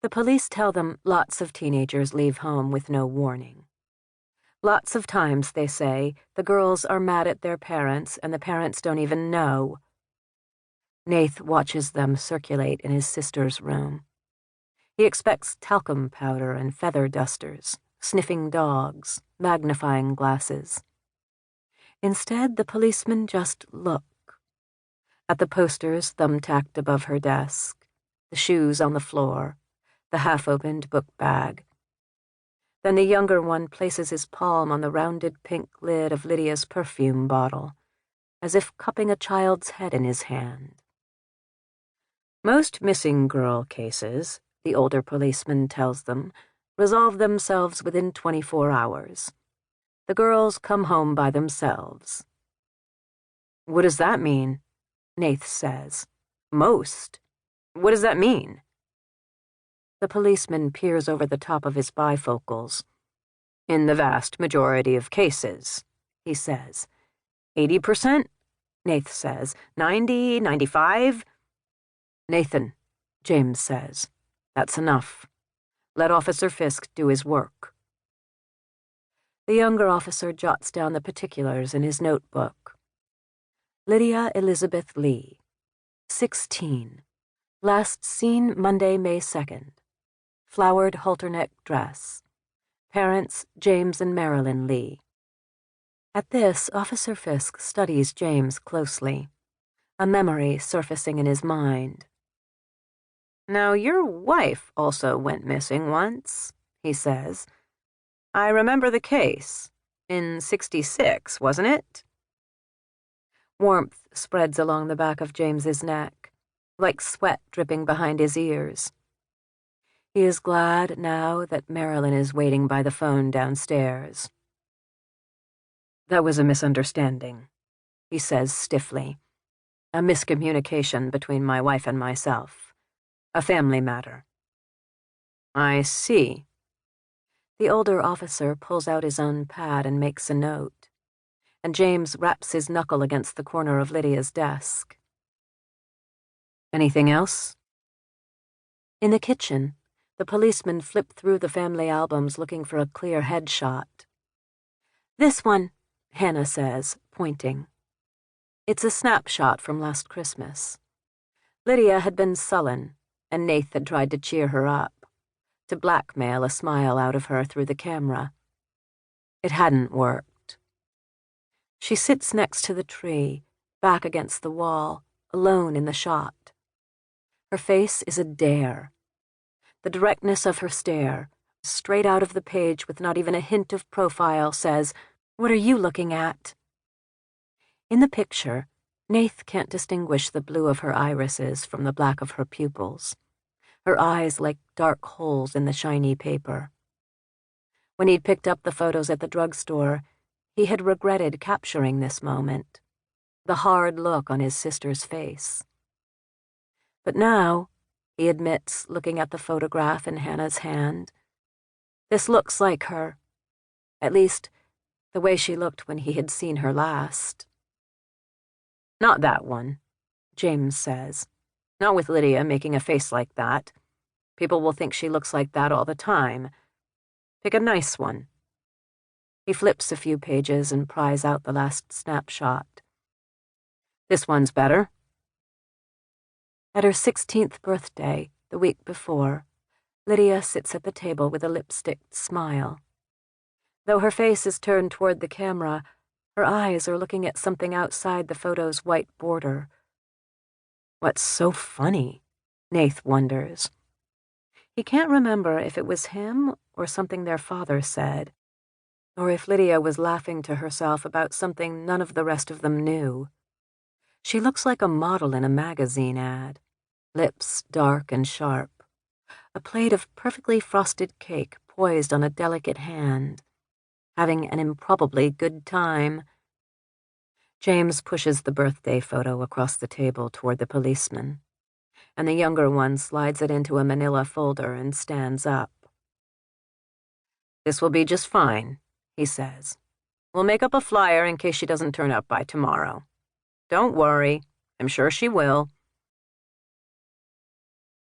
The police tell them lots of teenagers leave home with no warning. Lots of times, they say, the girls are mad at their parents and the parents don't even know. Nath watches them circulate in his sister's room. He expects talcum powder and feather dusters, sniffing dogs, magnifying glasses. Instead, the policemen just look. At the posters thumbtacked above her desk, the shoes on the floor, the half-opened book bag. Then the younger one places his palm on the rounded pink lid of Lydia's perfume bottle, as if cupping a child's head in his hand. Most missing girl cases, the older policeman tells them, resolve themselves within 24 hours. The girls come home by themselves. What does that mean? Nath says. Most? What does that mean? The policeman peers over the top of his bifocals. In the vast majority of cases, he says. 80%? Nath says. 90, 95? Nathan, James says. That's enough. Let Officer Fisk do his work. The younger officer jots down the particulars in his notebook. Lydia Elizabeth Lee, 16. Last seen Monday, May 2nd. Flowered halter-neck dress. Parents James and Marilyn Lee. At this, Officer Fisk studies James closely, a memory surfacing in his mind. Now, your wife also went missing once, he says. I remember the case. In '66, wasn't it? Warmth spreads along the back of James's neck, like sweat dripping behind his ears. He is glad now that Marilyn is waiting by the phone downstairs. That was a misunderstanding, he says stiffly. A miscommunication between my wife and myself. A family matter. I see. The older officer pulls out his own pad and makes a note, and James raps his knuckle against the corner of Lydia's desk. Anything else? In the kitchen, the policemen flip through the family albums looking for a clear headshot. This one, Hannah says, pointing. It's a snapshot from last Christmas. Lydia had been sullen, and Nath had tried to cheer her up, to blackmail a smile out of her through the camera. It hadn't worked. She sits next to the tree, back against the wall, alone in the shot. Her face is a dare. The directness of her stare, straight out of the page with not even a hint of profile, says, "What are you looking at?" In the picture, Nath can't distinguish the blue of her irises from the black of her pupils, her eyes like dark holes in the shiny paper. When he'd picked up the photos at the drugstore, he had regretted capturing this moment, the hard look on his sister's face. But now, he admits, looking at the photograph in Hannah's hand, this looks like her, at least the way she looked when he had seen her last. Not that one, James says. Not with Lydia making a face like that. People will think she looks like that all the time. Pick a nice one. He flips a few pages and pries out the last snapshot. This one's better. At her 16th birthday, the week before, Lydia sits at the table with a lipsticked smile. Though her face is turned toward the camera, her eyes are looking at something outside the photo's white border. What's so funny? Nath wonders. He can't remember if it was him or something their father said, or if Lydia was laughing to herself about something none of the rest of them knew. She looks like a model in a magazine ad, lips dark and sharp, a plate of perfectly frosted cake poised on a delicate hand, having an improbably good time. James pushes the birthday photo across the table toward the policeman, and the younger one slides it into a manila folder and stands up. This will be just fine, he says. We'll make up a flyer in case she doesn't turn up by tomorrow. Don't worry, I'm sure she will.